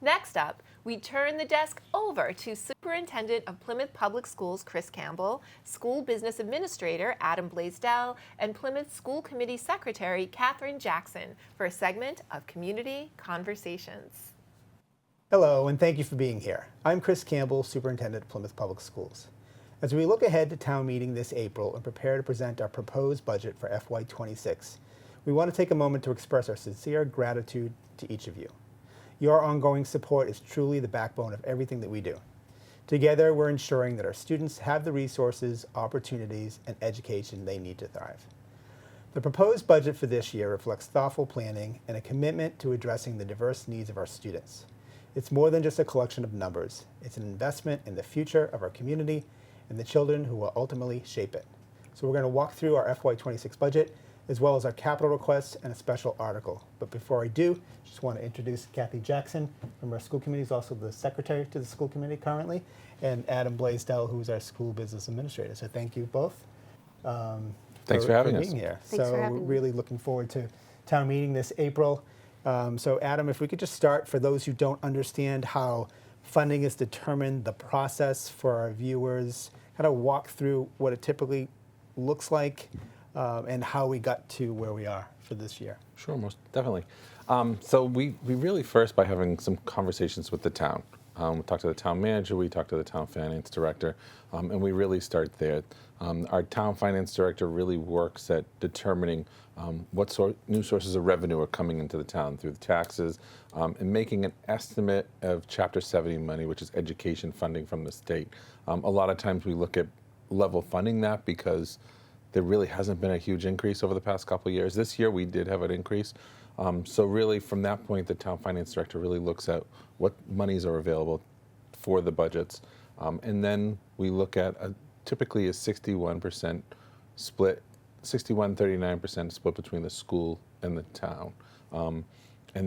Next up, we turn the desk over to Superintendent of Plymouth Public Schools Chris Campbell, School Business Administrator Adam Blaisdell, and Plymouth School Committee Secretary Katherine Jackson for a segment of Community Conversations. Hello, and thank you for being here. I'm Chris Campbell, Superintendent of Plymouth Public Schools. As we look ahead to town meeting this April and prepare to present our proposed budget for FY26, we want to take a moment to express our sincere gratitude to each of you. Your ongoing support is truly the backbone of everything that we do. Together, we're ensuring that our students have the resources, opportunities, and education they need to thrive. The proposed budget for this year reflects thoughtful planning and a commitment to addressing the diverse needs of our students. It's more than just a collection of numbers. It's an investment in the future of our community and the children who will ultimately shape it. So we're going to walk through our FY26 budget, as well as our capital requests and a special article. But before I do, just want to introduce Kathy Jackson from our school committee, who's also the secretary to the school committee currently, and Adam Blaisdell, who's our school business administrator. So thank you both. Thanks for having us. Being here. Thanks for having we're me. really looking forward to town meeting this April. So Adam, if we could just start, for those who don't understand how funding is determined, the process for our viewers, kind of walk through what it typically looks like and how we got to where we are for this year. Sure, most definitely. So we really first by having some conversations with the town. We talked to the town manager, we talked to the town finance director, and we really start there. Our town finance director really works at determining what new sources of revenue are coming into the town through the taxes, and making an estimate of Chapter 70 money, which is education funding from the state. A lot of times we look at level funding that because there really hasn't been a huge increase over the past couple of years. This year we did have an increase. So really from that point, the town finance director really looks at what monies are available for the budgets. And then we look at typically a 61% split, 39% split between the school and the town. And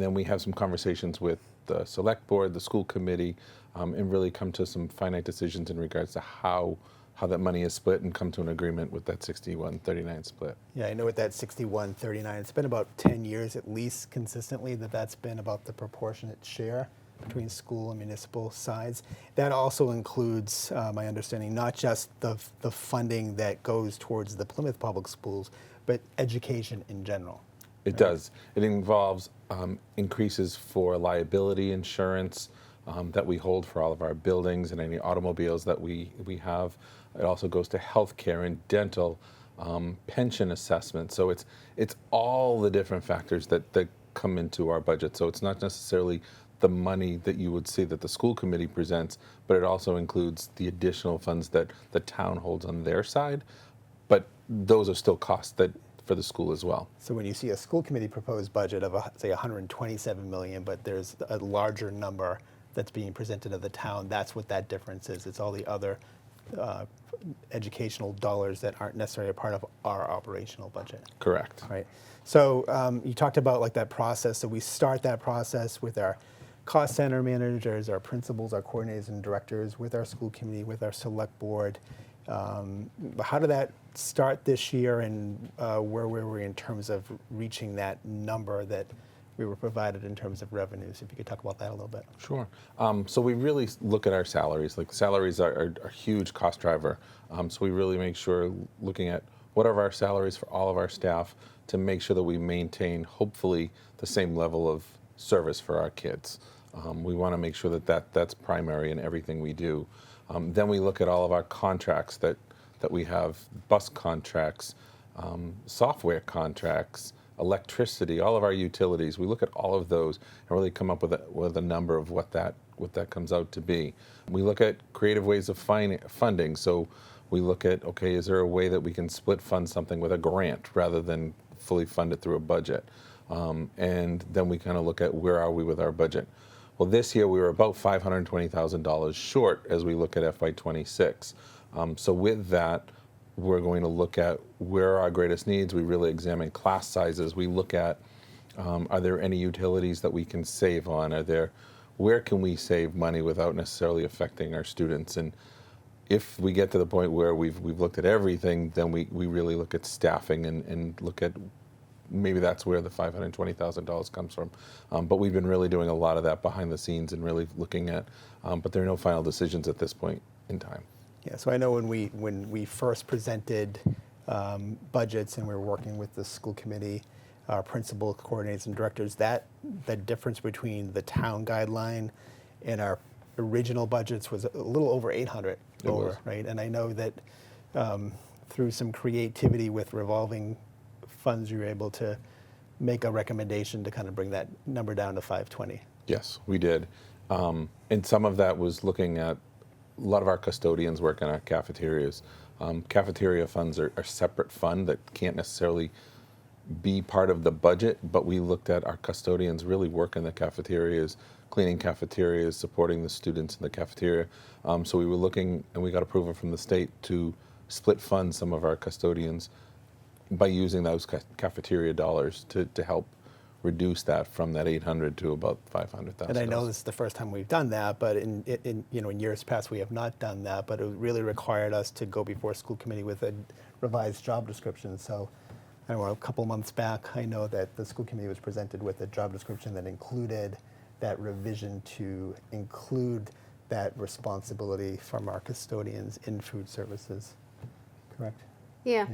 then we have some conversations with the select board, the school committee, and really come to some finite decisions in regards to how that money is split and come to an agreement with that 61-39 split. Yeah, I know with that 61-39, it's been about 10 years at least consistently that's been about the proportionate share between school and municipal sides. That also includes, my understanding, not just the funding that goes towards the Plymouth Public Schools, but education in general. It does. It involves increases for liability insurance that we hold for all of our buildings and any automobiles that we have. It also goes to healthcare and dental, pension assessment. So it's all the different factors that come into our budget. So it's not necessarily the money that you would see that the school committee presents, but it also includes the additional funds that the town holds on their side. But those are still costs that for the school as well. So when you see a school committee proposed budget of, say, 127 million, but there's a larger number that's being presented to the town, that's what that difference is. It's all the other educational dollars that aren't necessarily a part of our operational budget. Correct. Right. So you talked about like that process. So we start that process with our cost center managers, our principals, our coordinators and directors, with our school committee, with our select board. How did that start this year, and where were we in terms of reaching that number that we were provided in terms of revenues? If you could talk about that a little bit. Sure. So we really look at our salaries. Like salaries are a huge cost driver. So we really make sure looking at what are our salaries for all of our staff to make sure that we maintain hopefully the same level of service for our kids. We want to make sure that's primary in everything we do. Then we look at all of our contracts that we have, bus contracts, software contracts, electricity, all of our utilities. We look at all of those and really come up with a number of what that comes out to be. We look at creative ways of funding. So we look at, okay, is there a way that we can split fund something with a grant rather than fully fund it through a budget? And then we kind of look at where are we with our budget. Well, this year we were about $520,000 short as we look at FY26. So with that, we're going to look at where are our greatest needs. We really examine class sizes. We look at are there any utilities that we can save on? Where can we save money without necessarily affecting our students? And if we get to the point where we've looked at everything, then we really look at staffing and look at maybe that's where the $520,000 comes from. But we've been really doing a lot of that behind the scenes and really looking at, but there are no final decisions at this point in time. Yeah, so I know when we first presented budgets and we were working with the school committee, our principal coordinators and directors, that the difference between the town guideline and our original budgets was a little over 800 over, right? And I know that through some creativity with revolving funds, you were able to make a recommendation to kind of bring that number down to 520. Yes, we did. And some of that was looking at a lot of our custodians work in our cafeterias. Cafeteria funds are a separate fund that can't necessarily be part of the budget, but we looked at our custodians really work in the cafeterias, cleaning cafeterias, supporting the students in the cafeteria. So we were looking, and we got approval from the state to split fund some of our custodians by using those cafeteria dollars to help reduce that from that 800 to about 500,000. And I know this is the first time we've done that, but in years past we have not done that, but it really required us to go before school committee with a revised job description. So I don't know, a couple months back, I know that the school committee was presented with a job description that included that revision to include that responsibility from our custodians in food services. Correct? Yeah.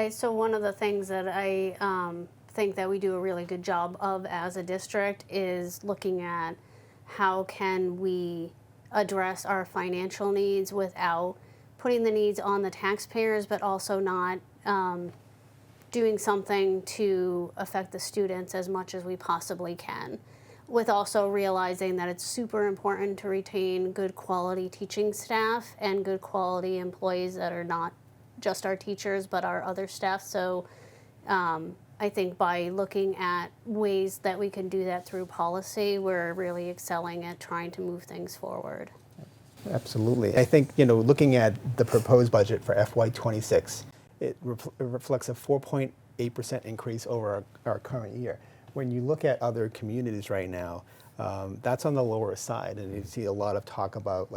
So one of the things that I think that we do a really good job of as a district is looking at how can we address our financial needs without putting the needs on the taxpayers, but also not doing something to affect the students as much as we possibly can, with also realizing that it's super important to retain good quality teaching staff and good quality employees that are not just our teachers but our other staff. So I think by looking at ways that we can do that through policy, we're really excelling at trying to move things forward. Absolutely. I think, looking at the proposed budget for FY26, it reflects a 4.8% increase over our current year. When you look at other communities right now, that's on the lower side, and you see a lot of talk about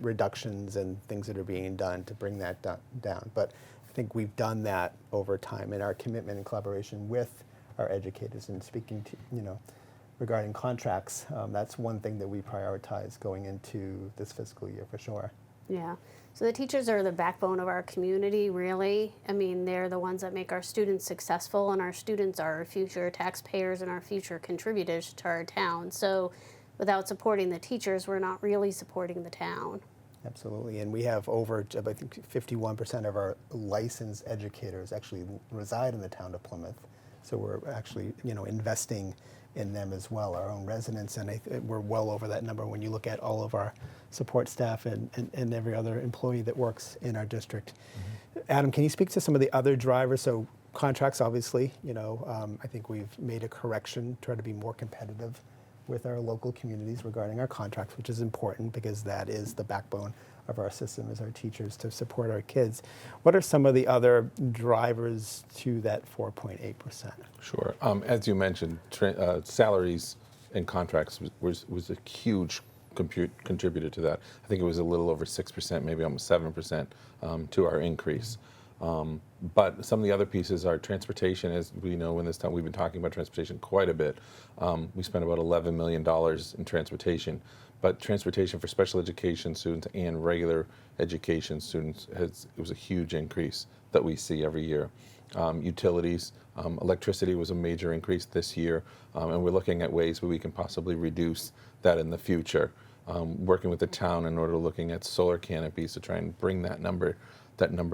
reductions and things that are being done to bring that down. But I think we've done that over time in our commitment and collaboration with our educators. And speaking to, regarding contracts, that's one thing that we prioritize going into this fiscal year for sure. Yeah. So the teachers are the backbone of our community, really. I mean, they're the ones that make our students successful, and our students are our future taxpayers and our future contributors to our town. So without supporting the teachers, we're not really supporting the town. Absolutely. And we have over, I think, 51% of our licensed educators actually reside in the town of Plymouth. So we're actually, investing in them as well, our own residents, and we're well over that number when you look at all of our support staff and every other employee that works in our district. Mm-hmm. Adam, can you speak to some of the other drivers? So contracts, obviously, I think we've made a correction, try to be more competitive with our local communities regarding our contracts, which is important because that is the backbone of our system as our teachers to support our kids. What are some of the other drivers to that 4.8%? Sure. As you mentioned, salaries and contracts was a huge contributor to that. I think it was a little over 6%, maybe almost 7% to our increase. But some of the other pieces are transportation. As we know, in this time we've been talking about transportation quite a bit. We spent about $11 million in transportation. But transportation for special education students and regular education students, it was a huge increase that we see every year. Utilities, electricity was a major increase this year, and we're looking at ways where we can possibly reduce that in the future. Working with the town in order to looking at solar canopies to try and bring that number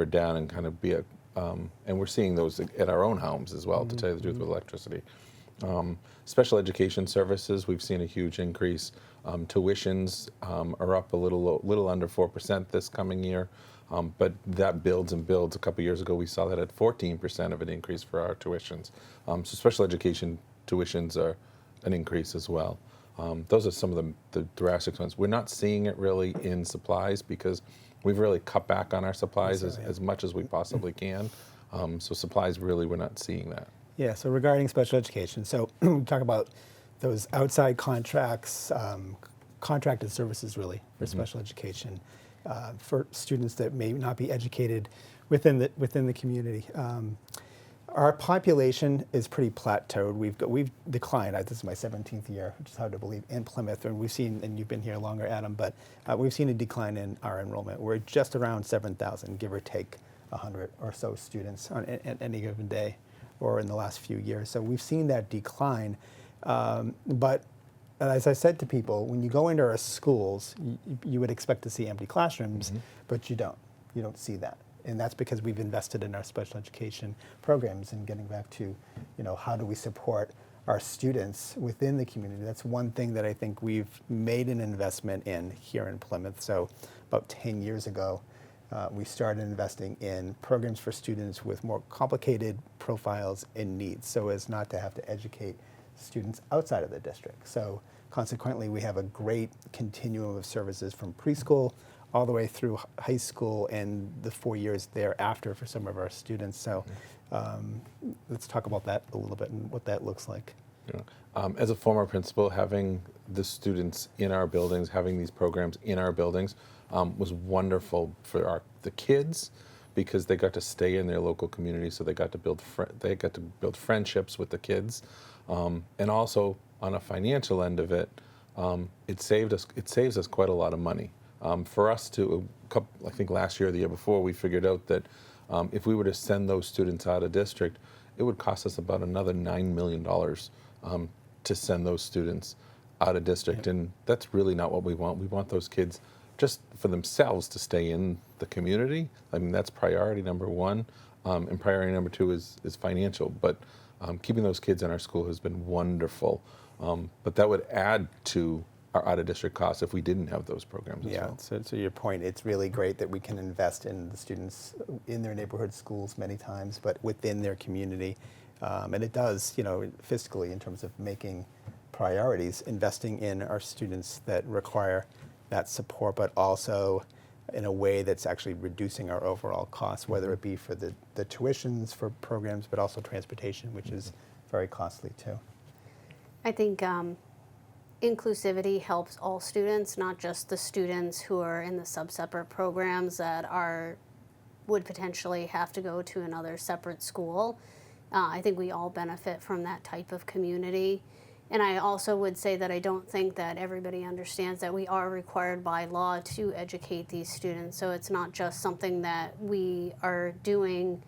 down and kind of be and we're seeing those at our own homes as well, to tell you the truth, with electricity. Special education services, we've seen a huge increase. Tuitions are up a little under 4% this coming year, but that builds and builds. A couple years ago, we saw that at 14% of an increase for our tuitions. So special education tuitions are an increase as well. Those are some of the drastic ones. We're not seeing it really in supplies because we've really cut back on our supplies as much as we possibly can. So supplies, really, we're not seeing that. Yeah, so regarding special education, so we talk about those outside contracts, contracted services really for special education for students that may not be educated within the community. Our population is pretty plateaued. We've declined. This is my 17th year, which is hard to believe, in Plymouth, and we've seen, and you've been here longer, Adam, but we've seen a decline in our enrollment. We're just around 7,000, give or take 100 or so students on any given day, or in the last few years. So we've seen that decline, but as I said to people, when you go into our schools, you would expect to see empty classrooms, but you don't. You don't see that. And that's because we've invested in our special education programs. And getting back to, how do we support our students within the community? That's one thing that I think we've made an investment in here in Plymouth. So about 10 years ago, we started investing in programs for students with more complicated profiles and needs, so as not to have to educate students outside of the district. So consequently, we have a great continuum of services from preschool all the way through high school and the 4 years thereafter for some of our students. So let's talk about that a little bit and what that looks like. Yeah. As a former principal, having the students in our buildings, having these programs in our buildings was wonderful for the kids, because they got to stay in their local community, so they got to build friendships with the kids, and also on a financial end of it, it saves us quite a lot of money. For us I think last year or the year before, we figured out that if we were to send those students out of district, it would cost us about another $9 million to send those students out of district. Yep. And that's really not what we want. We want those kids just for themselves to stay in the community. I mean, that's priority number one. And priority number two is financial. But keeping those kids in our school has been wonderful. But that would add to our out-of-district costs if we didn't have those programs as well. So to your point, it's really great that we can invest in the students in their neighborhood schools many times, but within their community. And it does, fiscally, in terms of making priorities, investing in our students that require that support, but also in a way that's actually reducing our overall costs, whether it be for the tuitions for programs, but also transportation, which is very costly too. I think inclusivity helps all students, not just the students who are in the sub-separate programs that would potentially have to go to another separate school. I think we all benefit from that type of community. And I also would say that I don't think that everybody understands that we are required by law to educate these students. So it's not just something that we are doing.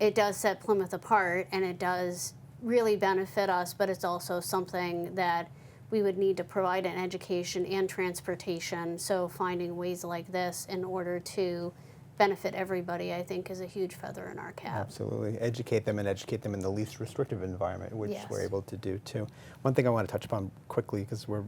It does set Plymouth apart, and it does really benefit us, but it's also something that we would need to provide an education and transportation. So finding ways like this in order to benefit everybody, I think, is a huge feather in our cap. Absolutely. Educate them in the least restrictive environment, which Yes. we're able to do too. One thing I want to touch upon quickly, because we're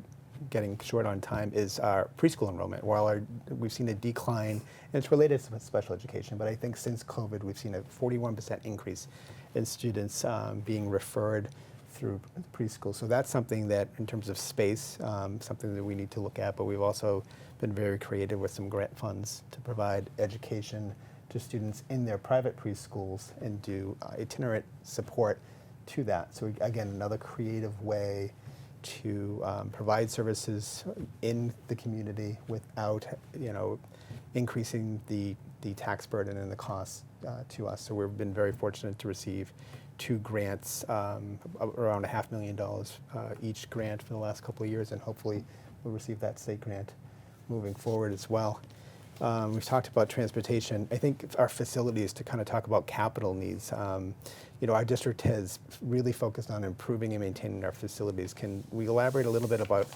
getting short on time, is our preschool enrollment. While we've seen a decline, and it's related to special education, but I think since COVID, we've seen a 41% increase in students being referred through preschool. So that's something that, in terms of space, something that we need to look at, but we've also been very creative with some grant funds to provide education to students in their private preschools and do itinerant support to that. So again, another creative way to provide services in the community without, increasing the tax burden and the cost to us. So we've been very fortunate to receive 2 grants, around $500,000 each grant for the last couple of years, and hopefully we'll receive that state grant moving forward as well. We've talked about transportation. I think our facilities, to kind of talk about capital needs, our district has really focused on improving and maintaining our facilities. Can we elaborate a little bit about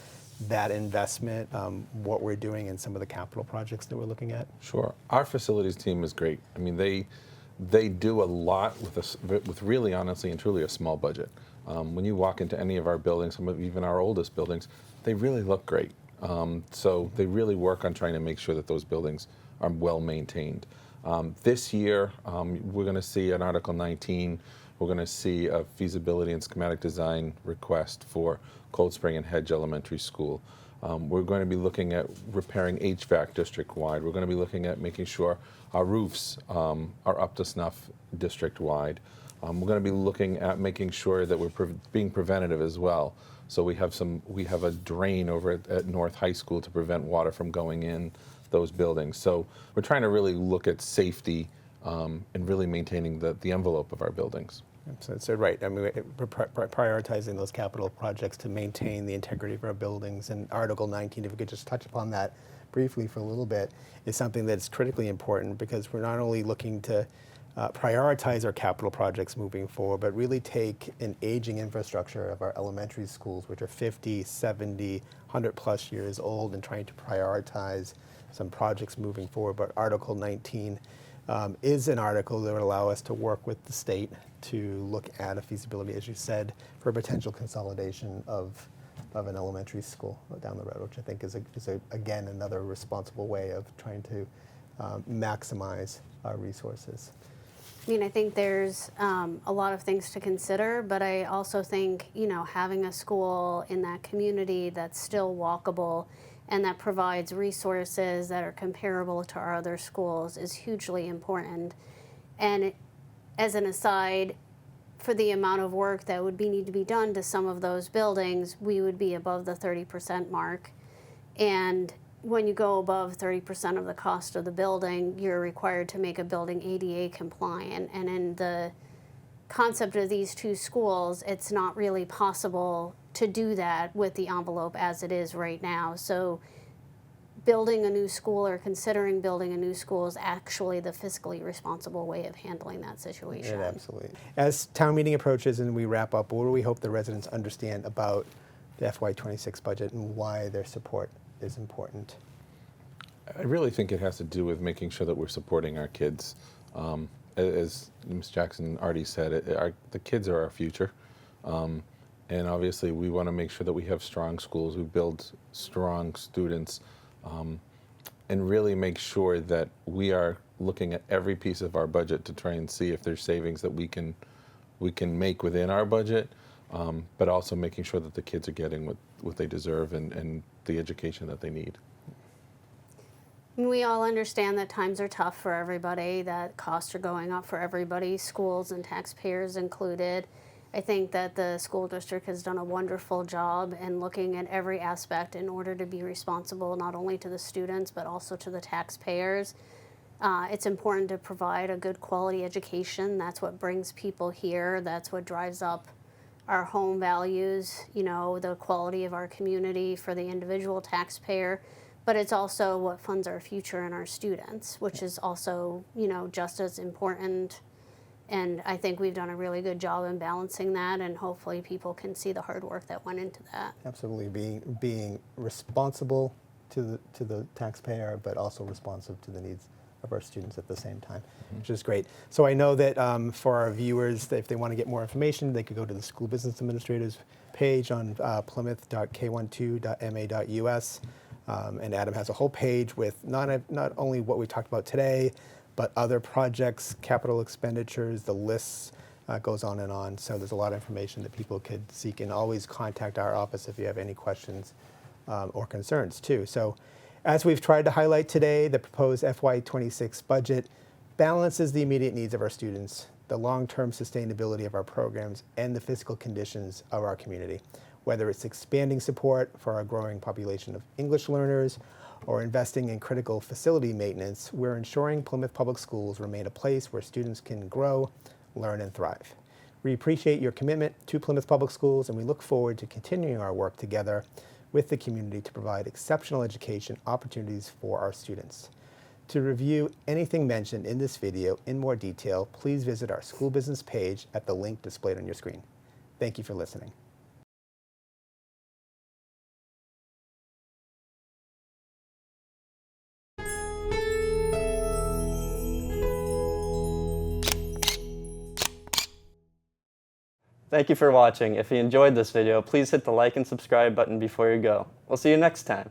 that investment, what we're doing, and some of the capital projects that we're looking at? Sure. Our facilities team is great. I mean, they do a lot with really, honestly, and truly a small budget. When you walk into any of our buildings, some of even our oldest buildings, they really look great. So they really work on trying to make sure that those buildings are well maintained. This year, we're going to see an Article 19. We're going to see a feasibility and schematic design request for Cold Spring and Hedge Elementary School. We're going to be looking at repairing HVAC district-wide. We're going to be looking at making sure our roofs are up to snuff district-wide. We're going to be looking at making sure that we're being preventative as well. So we have a drain over at North High School to prevent water from going in those buildings. So we're trying to really look at safety and really maintaining the envelope of our buildings. So right, I mean, prioritizing those capital projects to maintain the integrity of our buildings. And Article 19, if we could just touch upon that briefly for a little bit, is something that's critically important, because we're not only looking to prioritize our capital projects moving forward, but really take an aging infrastructure of our elementary schools, which are 50, 70, 100 plus years old, and trying to prioritize some projects moving forward. But Article 19 is an article that would allow us to work with the state to look at a feasibility, as you said, for a potential consolidation of an elementary school down the road, which I think is again, another responsible way of trying to maximize our resources. I mean, I think there's a lot of things to consider, but I also think, having a school in that community that's still walkable and that provides resources that are comparable to our other schools is hugely important. And as an aside, for the amount of work that would need to be done to some of those buildings, we would be above the 30% mark. And when you go above 30% of the cost of the building, you're required to make a building ADA compliant. And in the concept of these two schools, it's not really possible to do that with the envelope as it is right now. So building a new school or considering building a new school is actually the fiscally responsible way of handling that situation. Yeah, absolutely. As town meeting approaches and we wrap up, what do we hope the residents understand about the FY26 budget and why their support is important? I really think it has to do with making sure that we're supporting our kids. As Ms. Jackson already said, the kids are our future. And obviously we want to make sure that we have strong schools, we build strong students, and really make sure that we are looking at every piece of our budget to try and see if there's savings that we can make within our budget, but also making sure that the kids are getting what they deserve and the education that they need. We all understand that times are tough for everybody, that costs are going up for everybody, schools and taxpayers included. I think that the school district has done a wonderful job in looking at every aspect in order to be responsible not only to the students but also to the taxpayers. It's important to provide a good quality education. That's what brings people here. That's what drives up our home values, the quality of our community for the individual taxpayer. But it's also what funds our future and our students, which is also, just as important. And I think we've done a really good job in balancing that, and hopefully people can see the hard work that went into that. Absolutely, being responsible to the taxpayer, but also responsive to the needs of our students at the same time, which is great. So I know that for our viewers, if they want to get more information, they could go to the School Business Administrators page on plymouth.k12.ma.us. And Adam has a whole page with not only what we talked about today, but other projects, capital expenditures, the lists goes on and on. So there's a lot of information that people could seek, and always contact our office if you have any questions or concerns too. So as we've tried to highlight today, the proposed FY26 budget balances the immediate needs of our students, the long-term sustainability of our programs, and the physical conditions of our community. Whether it's expanding support for our growing population of English learners or investing in critical facility maintenance, we're ensuring Plymouth Public Schools remain a place where students can grow, learn, and thrive. We appreciate your commitment to Plymouth Public Schools, and we look forward to continuing our work together with the community to provide exceptional education opportunities for our students. To review anything mentioned in this video in more detail, please visit our school business page at the link displayed on your screen. Thank you for listening. Thank you for watching. If you enjoyed this video, please hit the like and subscribe button before you go. We'll see you next time.